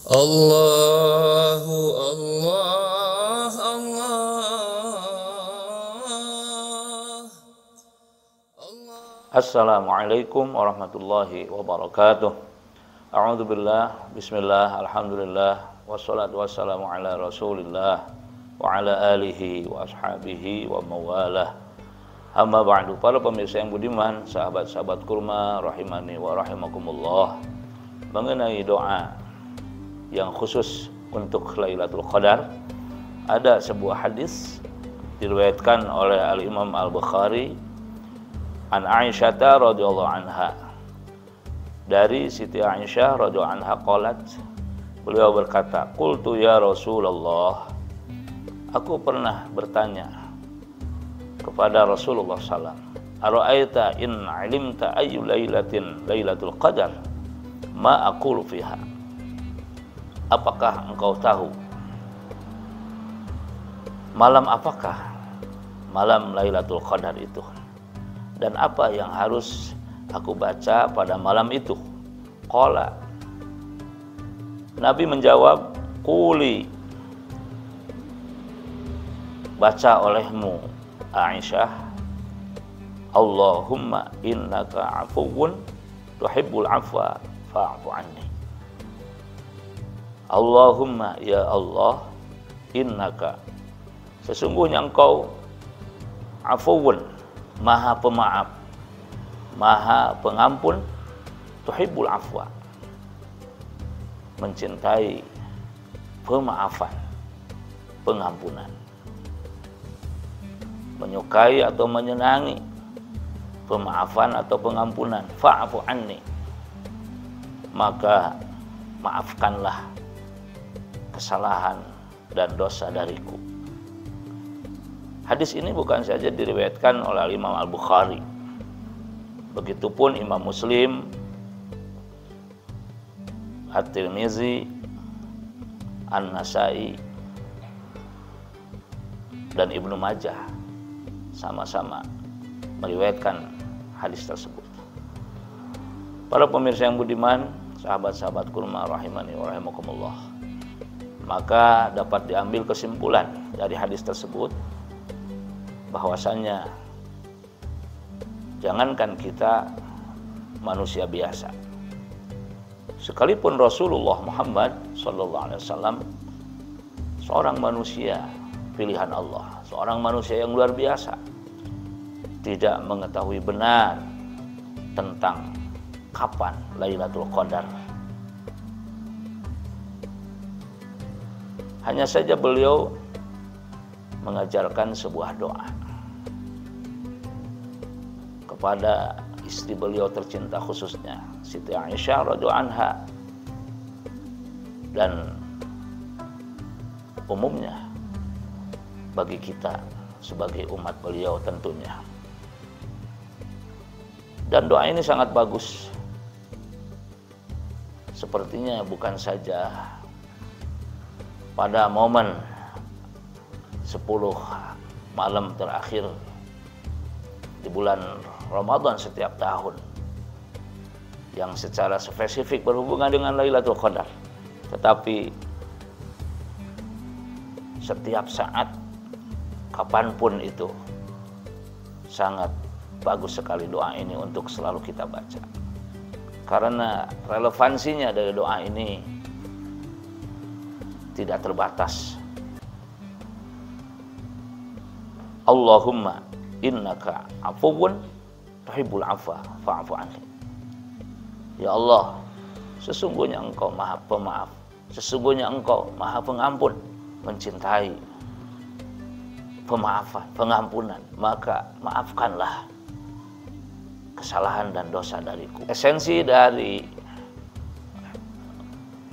Allahu Allah Allah. Assalamualaikum warahmatullahi wabarakatuh. A'udzubillah, bismillah, alhamdulillah, wassalatu wassalamu ala rasulillah wa ala alihi wa ashabihi wa mawalah. Amma ba'du. Para pemirsa yang budiman, sahabat-sahabat kurma rahimani wa rahimakumullah, mengenai doa yang khusus untuk Lailatul Qadar, ada sebuah hadis diriwayatkan oleh Al-Imam Al-Bukhari an Aisyah radhiyallahu anha. Dari Siti Aisyah radhiyallahu anha qalat, beliau berkata, qultu ya Rasulullah, aku pernah bertanya kepada Rasulullah sallallahu alaihi wasallam, ara'aita in 'alimta ayyu lailatin lailatul qadar ma aqulu fiha. Apakah engkau tahu malam apakah malam Lailatul Qadar itu, dan apa yang harus aku baca pada malam itu? Qala, Nabi menjawab, quli, baca olehmu Aisyah, Allahumma innaka afuwun tuhibbul afwa fa'fu anni. Allahumma, ya Allah, innaka, sesungguhnya engkau afuwun, maha pemaaf, maha pengampun, tuhibbul afwa, mencintai pemaafan, pengampunan, menyukai atau menyenangi pemaafan atau pengampunan. Fa'fu anni, maka maafkanlah kesalahan dan dosa dariku. Hadis ini bukan saja diriwayatkan oleh Imam Al-Bukhari, begitupun Imam Muslim, At-Tirmizi, An-Nasai, dan Ibnu Majah sama-sama meriwayatkan hadis tersebut. Para pemirsa yang budiman, sahabat-sahabat kurma rahimani wa rahimakumullah, maka dapat diambil kesimpulan dari hadis tersebut bahwasanya jangankan kita manusia biasa, sekalipun Rasulullah Muhammad SAW seorang manusia pilihan Allah, seorang manusia yang luar biasa, tidak mengetahui benar tentang kapan Lailatul Qadar. Hanya saja beliau mengajarkan sebuah doa kepada istri beliau tercinta, khususnya Siti Aisyah radhiyallahu anha, dan umumnya bagi kita sebagai umat beliau tentunya. Dan doa ini sangat bagus. Sepertinya bukan saja pada momen 10 malam terakhir di bulan Ramadan setiap tahun yang secara spesifik berhubungan dengan Lailatul Qadar, tetapi setiap saat, kapanpun itu, sangat bagus sekali doa ini untuk selalu kita baca, karena relevansinya dari doa ini tidak terbatas. Allahumma innaka afuwun tuhibbul afwa fa'fu anni. Ya Allah, sesungguhnya engkau maha pemaaf, sesungguhnya engkau maha pengampun, mencintai pemaafan, pengampunan, maka maafkanlah kesalahan dan dosa dariku. Esensi dari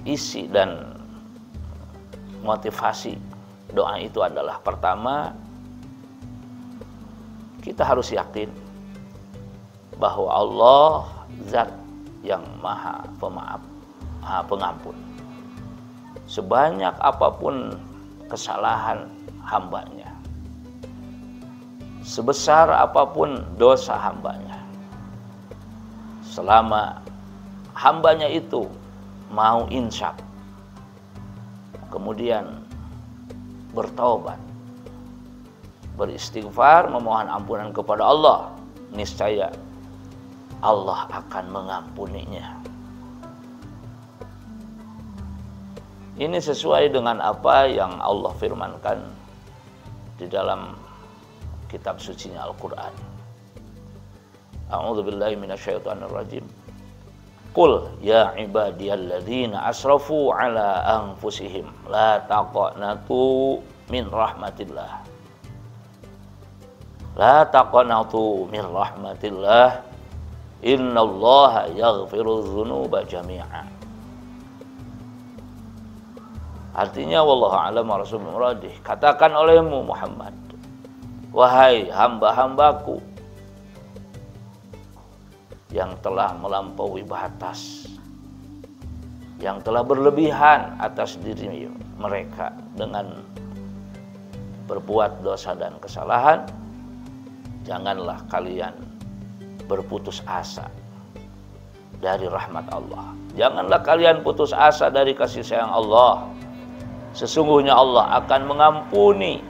isi dan motivasi doa itu adalah, pertama, kita harus yakin bahwa Allah zat yang maha pemaaf, maha pengampun. Sebanyak apapun kesalahan hambanya, sebesar apapun dosa hambanya, selama hambanya itu mau insaf, kemudian bertaubat, beristighfar, memohon ampunan kepada Allah, niscaya Allah akan mengampuninya. Ini sesuai dengan apa yang Allah firmankan di dalam kitab sucinya Al-Quran. A'udzubillahi minasyaitonirrajim. Qul ya ibadiyalladzina asrafu ala anfusihim la taqnatu min rahmatillah. La taqnatu min rahmatillah. Innallaha yaghfiru dzunuba jami'a. Artinya wallahu a'lam wa rasulul muradih. Katakan olehmu Muhammad, wahai hamba-hambaku yang telah melampaui batas, yang telah berlebihan atas diri mereka dengan berbuat dosa dan kesalahan, janganlah kalian berputus asa dari rahmat Allah. Janganlah kalian putus asa dari kasih sayang Allah. Sesungguhnya Allah akan mengampuni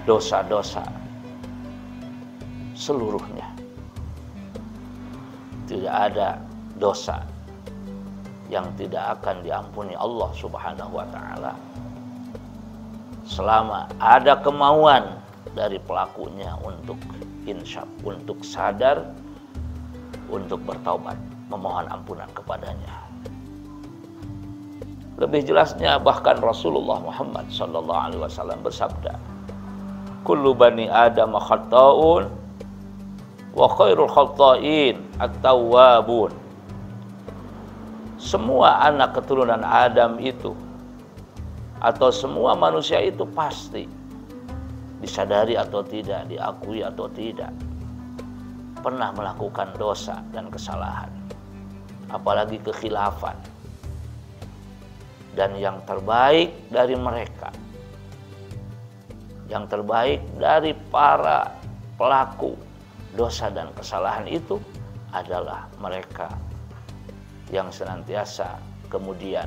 dosa-dosa seluruhnya. Tidak ada dosa yang tidak akan diampuni Allah Subhanahu wa ta'ala selama ada kemauan dari pelakunya untuk insyaf, untuk sadar, untuk bertaubat, memohon ampunan kepadanya. Lebih jelasnya bahkan Rasulullah Muhammad sallallahu alaihi wasallam bersabda, kullu bani Adam khata'un wa khairul khata'in at-tawwabun. Semua anak keturunan Adam itu, atau semua manusia itu pasti, disadari atau tidak, diakui atau tidak, pernah melakukan dosa dan kesalahan, apalagi kekhilafan. Dan yang terbaik dari mereka, yang terbaik dari para pelaku dosa dan kesalahan itu adalah mereka yang senantiasa kemudian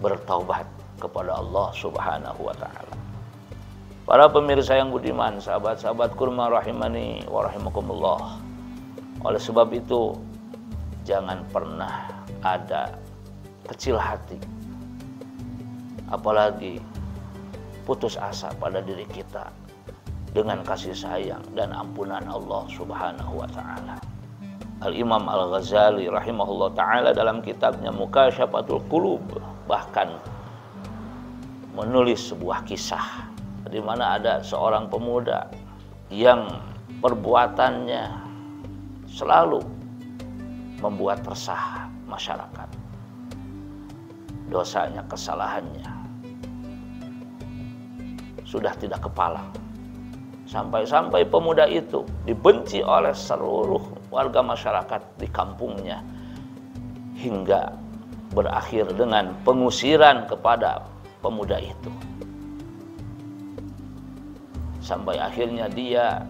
bertaubat kepada Allah Subhanahu wa ta'ala. Para pemirsa yang budiman, sahabat-sahabat kurma rahimani wa rahimakumullah. Oleh sebab itu, jangan pernah ada kecil hati, apalagi putus asa pada diri kita dengan kasih sayang dan ampunan Allah Subhanahu wa ta'ala. Al-Imam Al-Ghazali rahimahullah ta'ala dalam kitabnya Mukasyafatul Qulub bahkan menulis sebuah kisah di mana ada seorang pemuda yang perbuatannya selalu membuat resah masyarakat. Dosanya, kesalahannya sudah tidak kepalang. Sampai-sampai pemuda itu dibenci oleh seluruh warga masyarakat di kampungnya, hingga berakhir dengan pengusiran kepada pemuda itu. Sampai akhirnya dia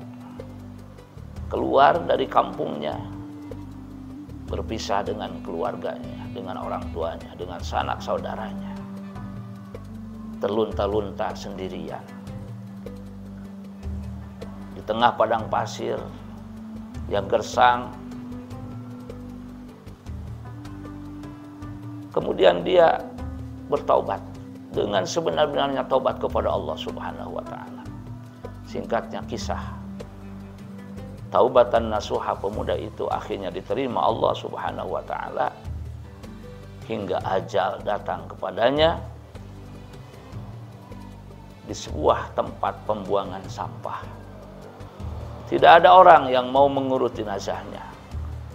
keluar dari kampungnya, berpisah dengan keluarganya, dengan orang tuanya, dengan sanak saudaranya, terlunta-lunta sendirian di tengah padang pasir yang gersang. Kemudian dia bertaubat dengan sebenar-benarnya taubat kepada Allah Subhanahu wa ta'ala. Singkatnya kisah, taubatan nasuha pemuda itu akhirnya diterima Allah Subhanahu wa ta'ala hingga ajal datang kepadanya di sebuah tempat pembuangan sampah. Tidak ada orang yang mau mengurut jenazahnya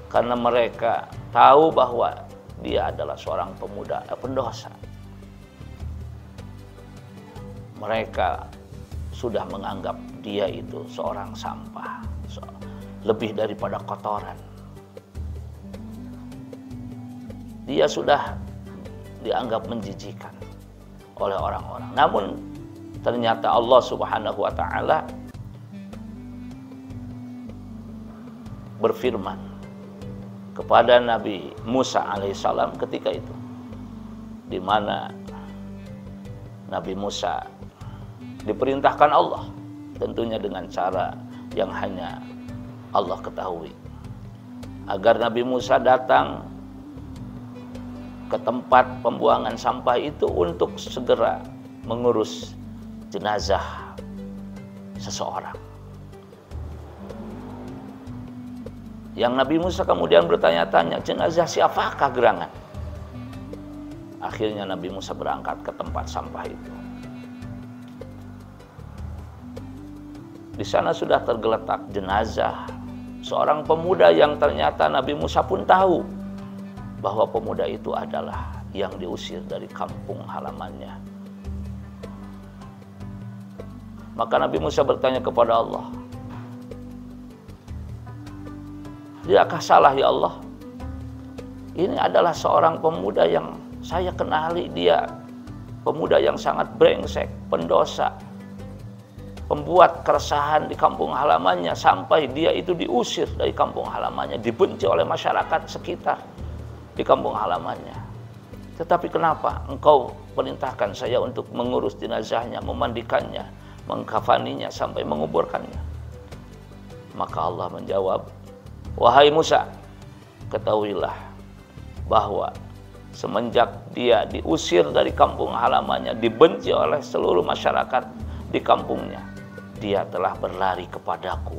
karena mereka tahu bahwa dia adalah seorang pemuda pendosa. Mereka sudah menganggap dia itu seorang sampah, lebih daripada kotoran. Dia sudah dianggap menjijikan oleh orang-orang. Namun ternyata Allah Subhanahu wa ta'ala berfirman kepada Nabi Musa alaihissalam ketika itu, di mana Nabi Musa diperintahkan Allah, tentunya dengan cara yang hanya Allah ketahui, agar Nabi Musa datang ke tempat pembuangan sampah itu untuk segera mengurus jenazah seseorang. Yang Nabi Musa kemudian bertanya-tanya, jenazah siapakah gerangan? Akhirnya Nabi Musa berangkat ke tempat sampah itu. Di sana sudah tergeletak jenazah seorang pemuda yang ternyata Nabi Musa pun tahu bahwa pemuda itu adalah yang diusir dari kampung halamannya. Maka Nabi Musa bertanya kepada Allah, "Tidakkah salah ya Allah? Ini adalah seorang pemuda yang saya kenali, dia pemuda yang sangat brengsek, pendosa, pembuat keresahan di kampung halamannya, sampai dia itu diusir dari kampung halamannya, dibenci oleh masyarakat sekitar di kampung halamannya. Tetapi kenapa engkau perintahkan saya untuk mengurus jenazahnya, memandikannya, mengkafaninya, sampai menguburkannya?" Maka Allah menjawab, "Wahai Musa, ketahuilah bahwa semenjak dia diusir dari kampung halamannya, dibenci oleh seluruh masyarakat di kampungnya, dia telah berlari kepadaku.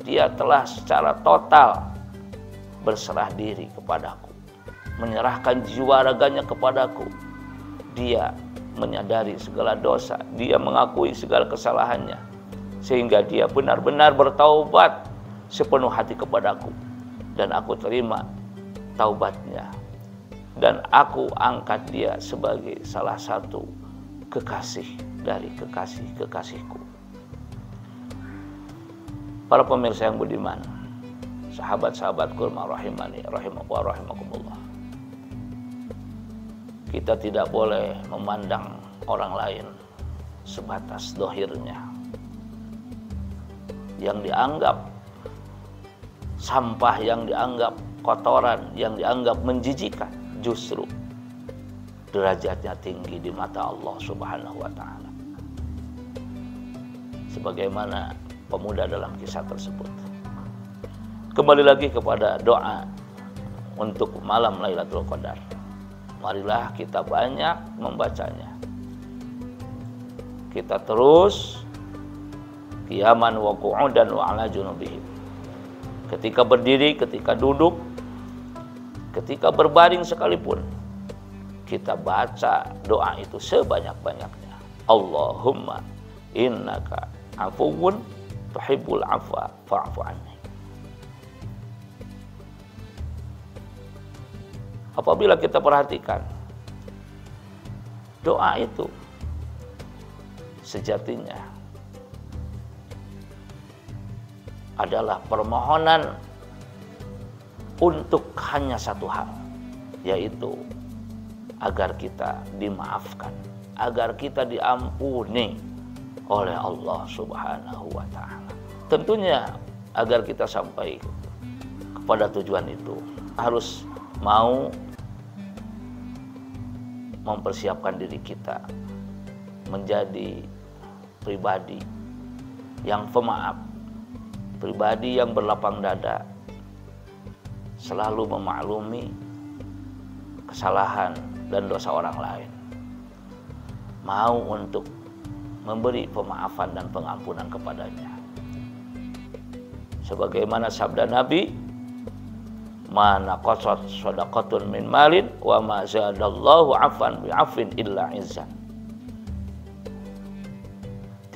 Dia telah secara total berserah diri kepadaku, menyerahkan jiwa raganya kepadaku. Dia menyadari segala dosa, dia mengakui segala kesalahannya, sehingga dia benar-benar bertaubat sepenuh hati kepadaku, dan aku terima taubatnya, dan aku angkat dia sebagai salah satu kekasih dari kekasih-kekasihku." Para pemirsa yang budiman, sahabat-sahabat kurma rahimani rahimakumullah, kita tidak boleh memandang orang lain sebatas dohirnya. Yang dianggap sampah, yang dianggap kotoran, yang dianggap menjijikan, justru derajatnya tinggi di mata Allah Subhanahu wa Ta'ala. Sebagaimana pemuda dalam kisah tersebut. Kembali lagi kepada doa untuk malam Lailatul Qadar. Marilah kita banyak membacanya. Kita terus qiyaman wa qu'udan wa ala junubihim. Ketika berdiri, ketika duduk, ketika berbaring sekalipun, kita baca doa itu sebanyak-banyaknya. Allahumma innaka afuwun tuhibbul afwa fa'fu anni. Apabila kita perhatikan, doa itu sejatinya adalah permohonan untuk hanya satu hal, yaitu agar kita dimaafkan, agar kita diampuni oleh Allah Subhanahu wa Ta'ala. Tentunya agar kita sampai kepada tujuan itu harus mau mempersiapkan diri kita menjadi pribadi yang pemaaf, pribadi yang berlapang dada, selalu memaklumi kesalahan dan dosa orang lain, mau untuk memberi pemaafan dan pengampunan kepadanya. Sebagaimana sabda Nabi, "Mana qasat shadaqatun min malin wa ma zadallahu afan bi'afin illa izzan."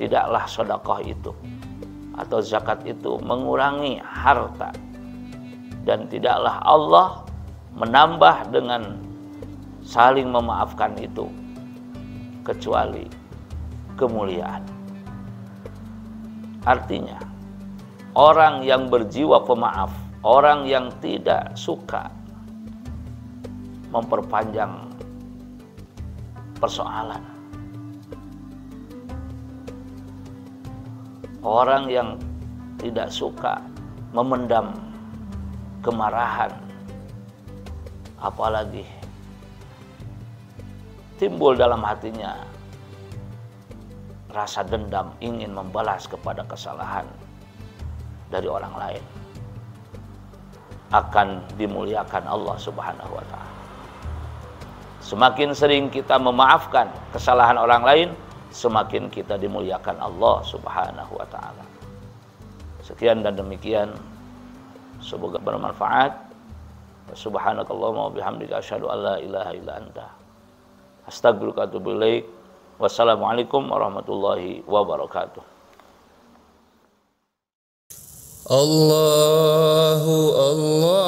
Tidaklah sedekah itu atau zakat itu mengurangi harta, dan tidaklah Allah menambah dengan saling memaafkan itu kecuali kemuliaan. Artinya, orang yang berjiwa pemaaf, orang yang tidak suka memperpanjang persoalan, orang yang tidak suka memendam kemarahan, apalagi timbul dalam hatinya rasa dendam, ingin membalas kepada kesalahan dari orang lain, akan dimuliakan Allah Subhanahu wa Ta'ala. Semakin sering kita memaafkan kesalahan orang lain, semakin kita dimuliakan Allah Subhanahu wa Ta'ala. Sekian dan demikian, semoga bermanfaat. Subhanakallahumma wa bihamdika asyhadu an la ilaha illa anta astaghfiruka wa atubu ilaik. Wassalamualaikum warahmatullahi wabarakatuh. الله الله